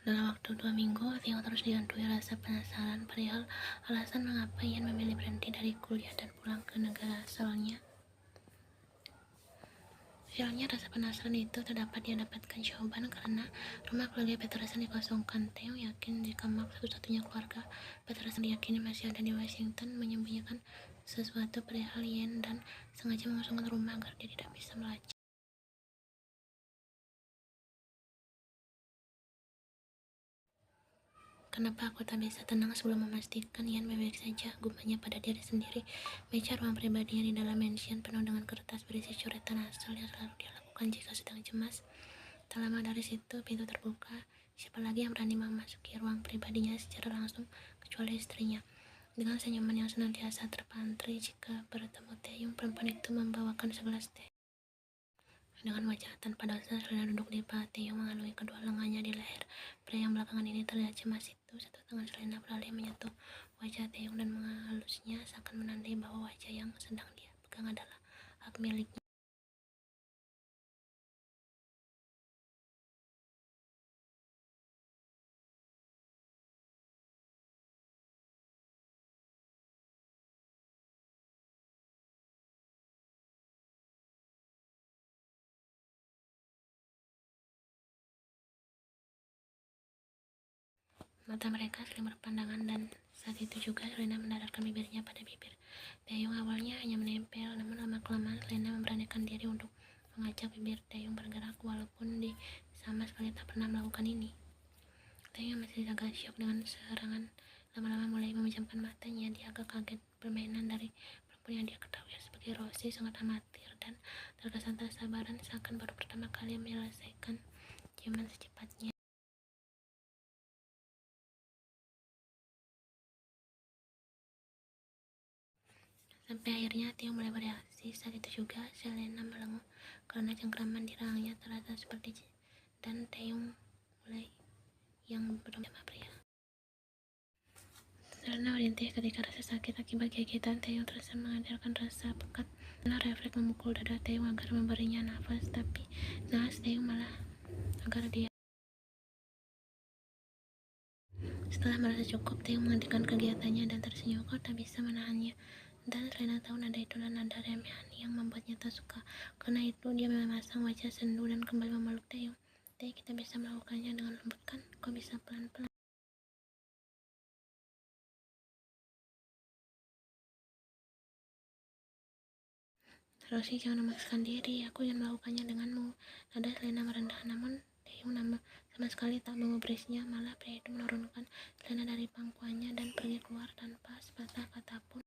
Dalam waktu 2 minggu, Theo terus dihantui rasa penasaran perihal alasan mengapa Ian memilih berhenti dari kuliah dan pulang ke negara asalnya. Sialnya, rasa penasaran itu terdapat dia dapatkan jawaban karena rumah keluarga Peterson dikosongkan. Theo yakin jika Mark, satu-satunya keluarga Peterson diyakini masih ada di Washington, menyembunyikan sesuatu perihal Ian dan sengaja mengosongkan rumah agar dia tidak bisa melacak. Kenapa aku tak bisa tenang sebelum memastikan Ian baik-baik saja, gumanya pada diri sendiri. Meja ruang pribadinya di dalam mansion penuh dengan kertas berisi coretan asal yang selalu dia lakukan jika sedang cemas. Tak lama dari situ, pintu terbuka. Siapa lagi yang berani memasuki ruang pribadinya secara langsung, kecuali istrinya. Dengan senyuman yang senantiasa terpantri jika bertemu Taeyong, perempuan itu membawakan segelas teh. Dengan wajah tanpa dosa, Selena duduk di paha Taeyong mengalungi kedua lengannya di leher. Pria yang belakangan ini terlihat cemas itu, satu tangan Selena beralih menyentuh wajah Taeyong dan menghalusnya seakan menandai bahwa wajah yang sedang dia pegang adalah hak miliknya. Mata mereka saling berpandangan dan saat itu juga Selena mendaratkan bibirnya pada bibir Taeyong. Awalnya hanya menempel, namun lama-kelamaan Selena memberanikan diri untuk mengajak bibir Taeyong bergerak, walaupun dia sama sekali tak pernah melakukan ini. Taeyong masih agak syok dengan serangan. Lama-lama mulai memejamkan matanya. Dia agak kaget permainan dari perempuan yang dia ketahui sebagai Rosie sangat amatir dan terkesan tak sabaran, seakan baru pertama kali menyelesaikan ciuman secepatnya. Sampai akhirnya Theo mulai bereaksi. Saat itu juga Selena melenguh karena cengkraman di rahangnya terasa seperti dan Theo mulai yang bersama pria. Selena merintih ketika rasa sakit akibat gigitan Theo terasa menghadirkan rasa pekat. Selena refleks memukul dada Theo agar memberinya nafas, tapi naas Theo malah agar dia. Setelah merasa cukup, Theo menghentikan kegiatannya dan tersenyum. Kau tak bisa menahannya. Dan Selena tahu nada itu adalah nada remehan yang membuatnya tak suka. Karena itu, dia memasang wajah sendu dan kembali memeluk Theo. Theo, kita bisa melakukannya dengan lembut kan? Kau bisa pelan-pelan. Rosie, jangan memaksakan diri. Aku ingin melakukannya denganmu. Nada Selena merendah, namun Theo sama sekali tak mengubrisnya. Malah pria itu menurunkan Selena dari pangkuannya dan pergi keluar tanpa sepatah kata pun.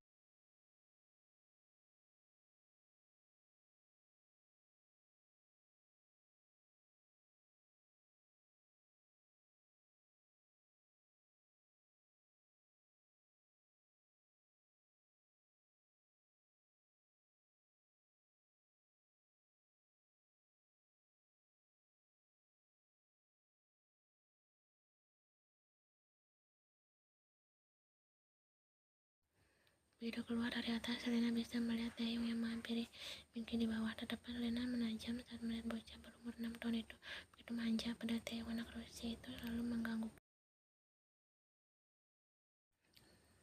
Begitu keluar dari atas, Selena bisa melihat Taeyong yang menghampiri Minky di bawah. Tatapan Selena menajam saat melihat bocah berumur 6 tahun itu begitu manja pada Taeyong. Anak Rosie itu selalu mengganggu.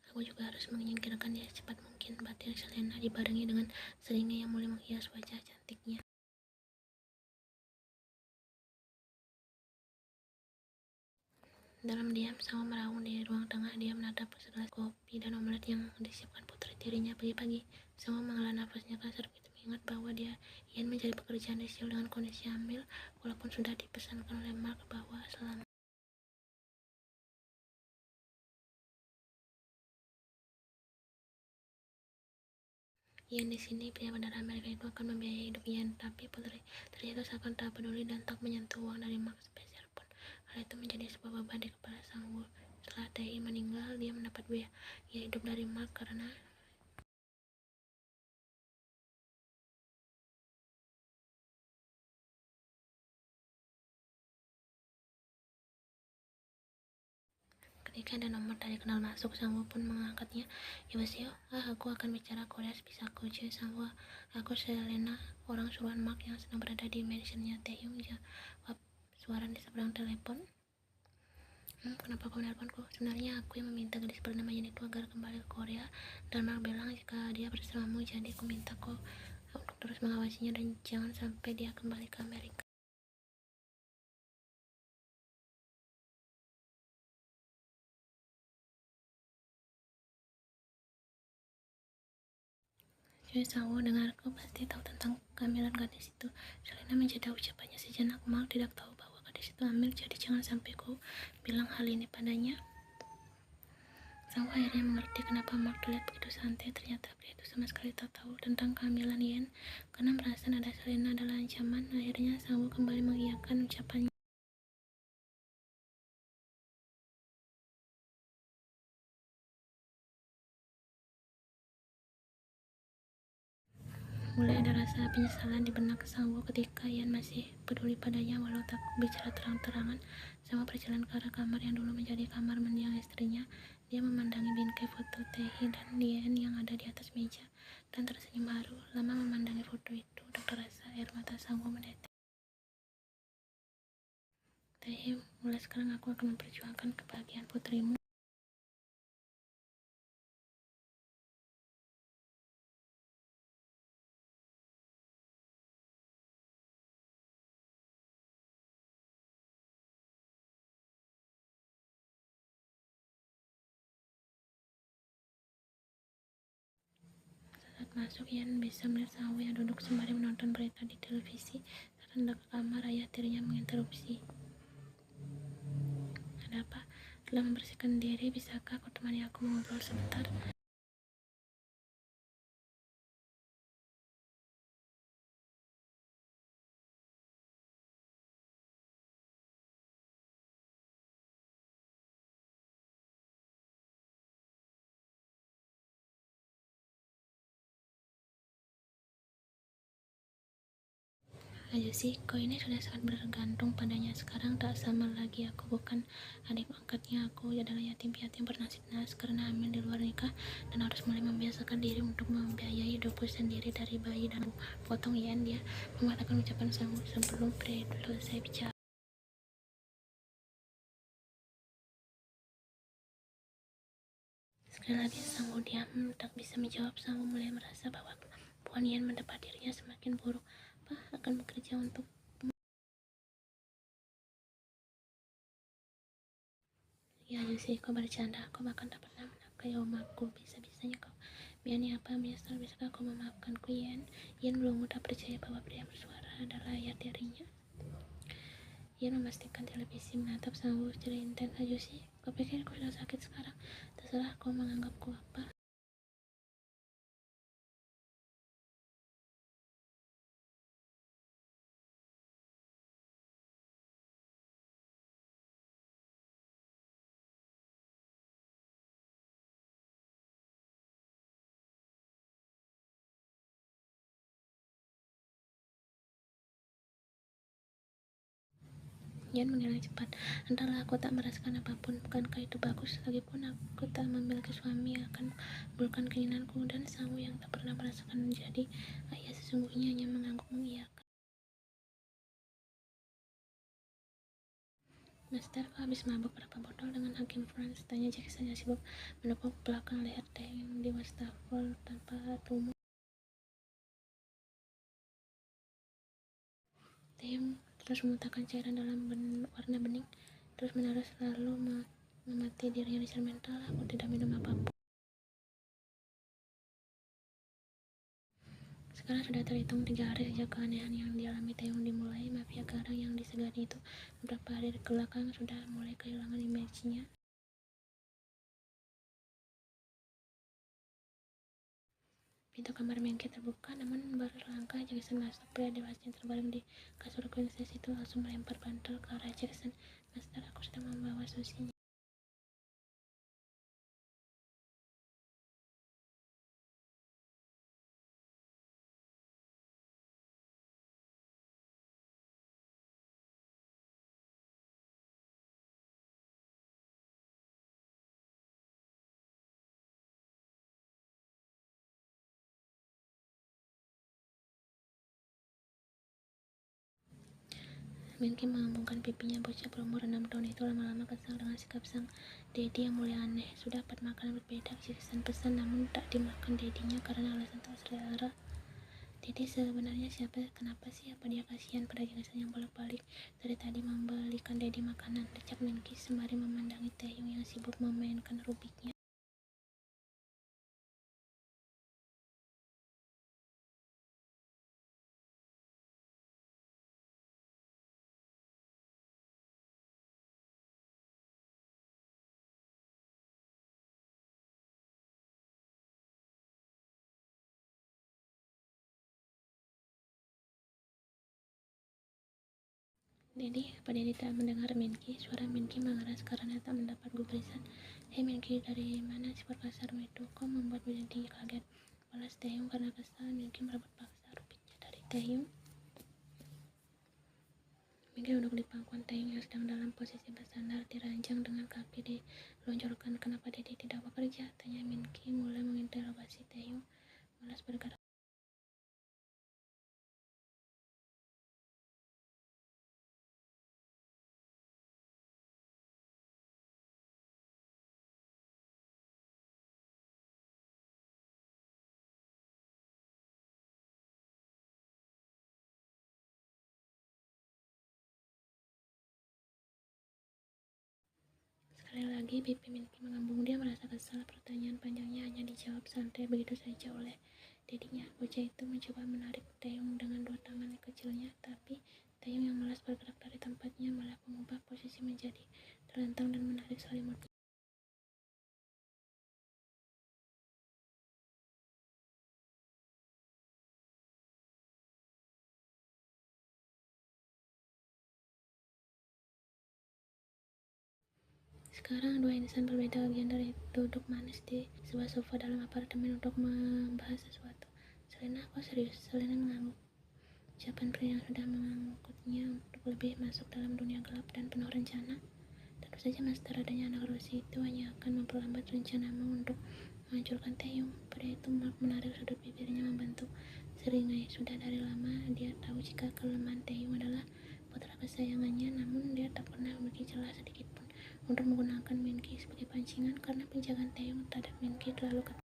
Aku juga harus menyingkirkan dia secepat mungkin, batin Selena dibarengi dengan seringnya yang mulai menghias wajah cantiknya. Dalam diam, Sao meraung di ruang tengah. Dia menatap segelas kopi dan omelet yang disiapkan putri tirinya pagi-pagi. Sao menghela nafasnya kasar begitu mengingat bahwa dia ingin mencari pekerjaan di Seoul dengan kondisi hamil, walaupun sudah dipesankan oleh Mark bahwa selama Ian di sini, pria berdarah Amerika itu akan membiayai hidup Ian, tapi putri tiri itu seakan tak peduli dan tak menyentuh uang dari Mark spesial pun. Hal itu menjadi sebuah beban di kepala sang guru. Setelah Tae meninggal, dia mendapat biaya hidup dari Mark karena ketika ada nomor dari kenal masuk, Sangwoo pun mengangkatnya. Yoseo, aku akan bicara Korea sebisaku. Sangwoo, aku Selena, orang suruhan Mark yang sedang berada di mansionnya Taeyong, jawab suara di seberang telepon. Kenapa kau menelponku? Sebenarnya aku yang meminta gadis bernama Yen itu agar kembali ke Korea, dan Mark bilang jika dia bersamamu, jadi aku minta kau untuk terus mengawasinya dan jangan sampai dia kembali ke Amerika. Sangwoo, dengar, kau pasti tahu tentang kehamilan gadis itu. Selena menjeda ucapannya sejenak. Mark tidak tahu bahwa gadis itu hamil, jadi jangan sampai kau bilang hal ini padanya. Sangwoo akhirnya mengerti kenapa Mark terlihat begitu santai. Ternyata pria itu sama sekali tak tahu tentang kehamilan Yen. Karena merasa nada Selena adalah ancaman, akhirnya Sangwoo kembali mengiyakan ucapannya. Mulai ada rasa penyesalan di benak Sangwoo ketika Yan masih peduli padanya walau tak bicara terang-terangan. Sangwoo berjalan ke arah kamar yang dulu menjadi kamar mendiang istrinya. Dia memandangi bingkai foto Taehi dan Yan yang ada di atas meja dan tersenyum haru. Lama memandangi foto itu, tak terasa air mata Sangwoo menetes. Taehi, mulai sekarang aku akan memperjuangkan kebahagiaan putrimu. Saat masuk, Yan bisa melihat Sangwoo yang duduk sembari menonton berita di televisi. Saat hendak ke kamar, ayah tirinya menginterupsi. Ada apa? Setelah membersihkan diri, bisakah kau temani aku mengobrol sebentar? Aja sih, kau ini sudah sangat bergantung padanya. Sekarang tak sama lagi, aku bukan adik angkatnya. Aku adalah yatim piatu yang bernasib nas karena hamil di luar nikah dan harus mulai membiasakan diri untuk membiayai hidupku sendiri dari bayi dan potong. Yan, dia mematahkan ucapan Sangwoo sebelum pria itu selesai bicara. Sekali lagi Sangwoo diam, tak bisa menjawab. Sangwoo mulai merasa bahwa kemampuan Yan mendapat dirinya semakin buruk. Apa akan bekerja untuk ya sih, kau bercanda. Kau bahkan tak pernah menafkahi omaku. Bisa-bisanya kau berani apa menyesal. Bisakah kau memaafkanku, Yan? Yan belum tak percaya bahwa pria bersuara adalah ayah dirinya. Yan memastikan televisi menatap Sangwoo secara intens. Aja sih, kau pikir kau sudah sakit sekarang? Terserah kau menganggapku apa. Yan mengelak cepat. Entahlah, aku tak merasakan apapun. Bukankah itu bagus? Lagipun aku tak memiliki suami akan mengabulkan keinginanku, dan Sangwoo yang tak pernah merasakan menjadi ayah sesungguhnya hanya mengangguk mengiyakan. Master, kau habis mabuk berapa botol dengan Hakim France? Tanya Jackson yang sibuk menepuk belakang leher Tae di wastafel tanpa tubuh. Tae terus memuntahkan cairan dalam warna bening, terus menerus lalu memati dirinya di sel mental. Aku tidak minum apapun. Sekarang sudah terhitung 3 hari sejak keanehan yang dialami Taeyong dimulai. Mafia garang yang disegani itu beberapa hari ke belakang sudah mulai kehilangan image-nya. Pintu kamar Mengke terbuka, namun berlangkah Jackson masuk. Pria dewasa yang terbaring di kasur princess itu langsung melempar bantal ke arah Jackson. Master, aku sedang membawa susinya. Minky mengembungkan pipinya. Bocah berumur 6 tahun itu lama-lama kesal dengan sikap sang Dedi yang mulai aneh. Sudah 4 makanan berbeda Jackson pesan, namun tak dimakan dedinya karena alasan tak selera. Dedi sebenarnya siapa? Kenapa sih? Apa dia kasihan pada Jackson yang bolak-balik dari tadi membelikan Dedi makanan? Decap Minky sembari memandangi Taehyung yang sibuk memainkan Rubiknya. Dedi, apa Dedi tak mendengar Minky? Suara Minky mengeras karena tak mendapat gubrisan. Hei Minky, dari mana sifat kasarmu itu? Kau membuat Dedi kaget. Balas Taehyung karena kesal. Minky merebut paksa Rubiknya dari Taehyung. Minky duduk di pangkuan Taehyung yang sedang dalam posisi bersandar di ranjang dengan kaki dilonjorkan. Kenapa Dedi tidak bekerja? Tanya Minky mulai menginterogasi Taehyung. Malas bergerak. Sekali lagi pipi Minky mengembung. Dia merasa kesal. Pertanyaan panjangnya hanya dijawab santai begitu saja oleh Dedinya. Bocah itu mencoba menarik Taehyung dengan dua tangan kecilnya, tapi Taehyung yang malas bergerak dari tempatnya malah mengubah posisi menjadi terlentang dan menarik selimutnya. Sekarang dua insan berbeda bagian dari duduk manis di sebuah sofa dalam apartemen untuk membahas sesuatu. Selena, kok serius? Selena mengangguk. Ucapan pria yang sudah mengangkutnya untuk lebih masuk dalam dunia gelap dan penuh rencana. Tentu saja Master, adanya anak Rosie itu hanya akan memperlambat rencanamu untuk menghancurkan Taehyung. Pria itu menarik sudut bibirnya membentuk seringai. Sudah dari lama dia tahu jika kelemahan Taehyung adalah putra kesayangannya, namun dia tak pernah memiliki celah sedikit pun untuk menggunakan Minky sebagai pancingan karena penjagaan Taehyung terhadap Minky terlalu ketat.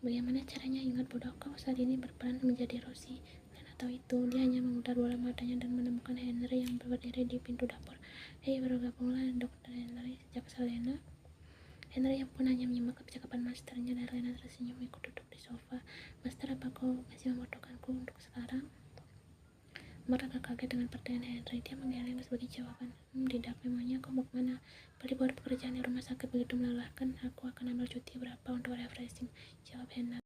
Bagaimana caranya? Ingat bodoh, kau saat ini berperan menjadi Rosie. Lena tahu itu. Dia hanya memutar bola matanya dan menemukan Henry yang berdiri di pintu dapur. Hei, bergabunglah Dr. Henry, sejak Selena. Henry yang pun hanya menyimak percakapan masternya dan Lena tersenyum ikut duduk di sofa. Master, apa kau masih membutuhkanku untuk sekarang? Mark agak kaget dengan pertanyaan Henry. Dia menggeleng sebagai jawaban. Tidak, memangnya kau mau kemana? Beli buat pekerjaan di rumah sakit begitu melelahkan. Aku akan ambil cuti berapa untuk refreshing, jawab Henry.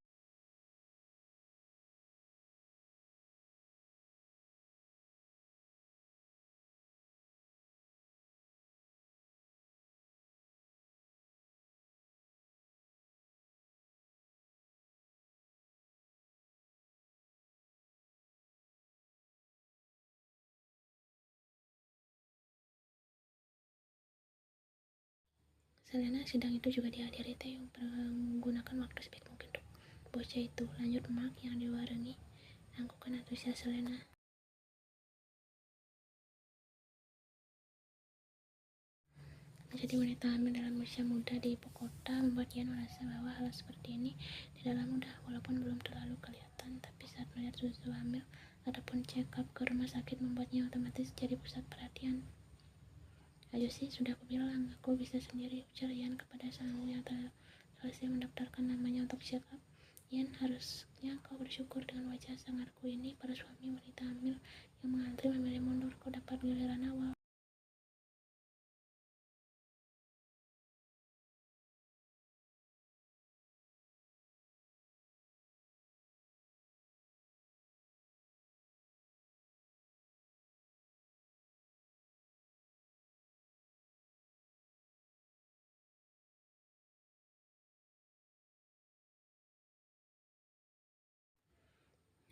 Selena sidang itu juga dihadiri Taehyung. Menggunakan waktu sebaik mungkin untuk bocah itu, lanjut Mark yang dibarengi angkukan antusias Selena. Menjadi wanita hamil dalam usia muda di ibu kota membuat Ian merasa bahwa hal seperti ini tidaklah mudah, walaupun belum terlalu kelihatan. Tapi saat melihat susu hamil ataupun check up ke rumah sakit membuatnya otomatis jadi pusat perhatian. Ayo sih, sudah aku bilang, aku bisa sendiri, ujar Ian kepada sang yang selesai mendaftarkan namanya untuk check up. Ian, harusnya kau bersyukur dengan wajah sangarku ini. Para suami wanita hamil yang mengantri memilih mundur. Kau dapat giliran awal.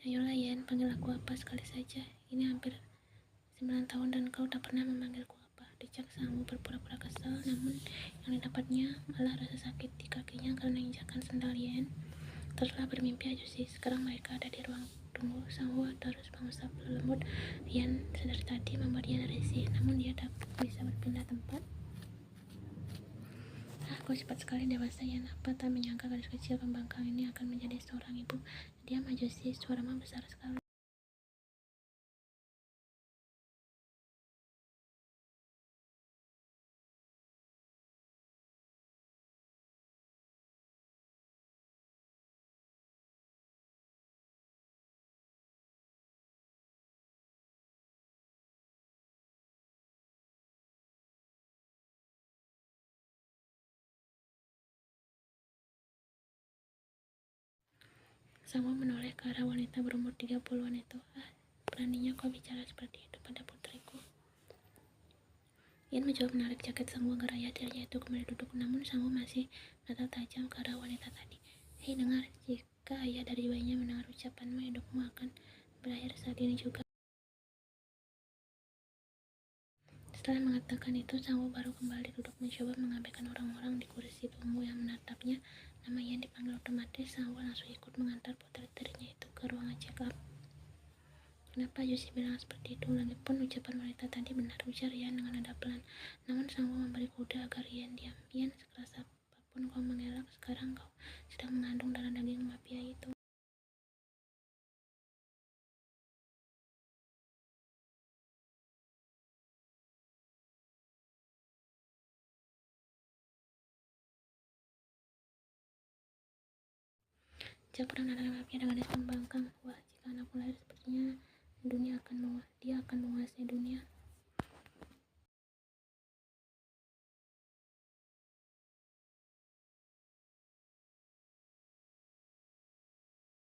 Ayolah Ian, panggil aku apa sekali saja. Ini hampir 9 tahun dan kau tak pernah memanggilku apa. Decak Sangwoo berpura-pura kesal, namun yang didapatnya malah rasa sakit di kakinya karena injakan sendal Yen. Teruslah bermimpi Ajusi. Sekarang mereka ada di ruang tunggu. Sangwoo terus mengusap lembut Yen. Sedari tadi membuat Yen risih, namun dia tak bisa berpindah tempat. Kok cepat sekali dewasa Yen. Apa tak menyangka gadis kecil pembangkang ini akan menjadi seorang ibu. Diam Ajusi, suaramu besar sekali. Sangwoo menoleh ke arah wanita berumur 30-an itu. Beraninya kau bicara seperti itu pada putriku. Yen mencoba menarik jaket Sangwoo agar ayah tirinya itu kembali duduk, namun Sangwoo masih menatap tajam ke arah wanita tadi. Hei dengar, jika ayah dari bayinya mendengar ucapanmu, hidupmu akan berakhir saat ini juga. Setelah mengatakan itu, Sangwoo baru kembali duduk mencoba mengabaikan orang-orang di kursi tunggu yang menatapnya. Nama Yen dipanggil otomatis. Sangwoo langsung ikut mengantar putri tirinya itu ke ruangan check up. Kenapa Ajusi bilang seperti itu? Lagipun ucapan wanita tadi benar, ujar Yen dengan nada pelan. Namun Sangwoo memberi kode agar Yen diam. Yen, sekeras apapun kau mengelak, sekarang kau sedang mengandung darah daging mafia itu. Jika pernah darah mafia dengan gadis pembangkang, wah, jika anakku lahir sepertinya dia akan menguasai dunia.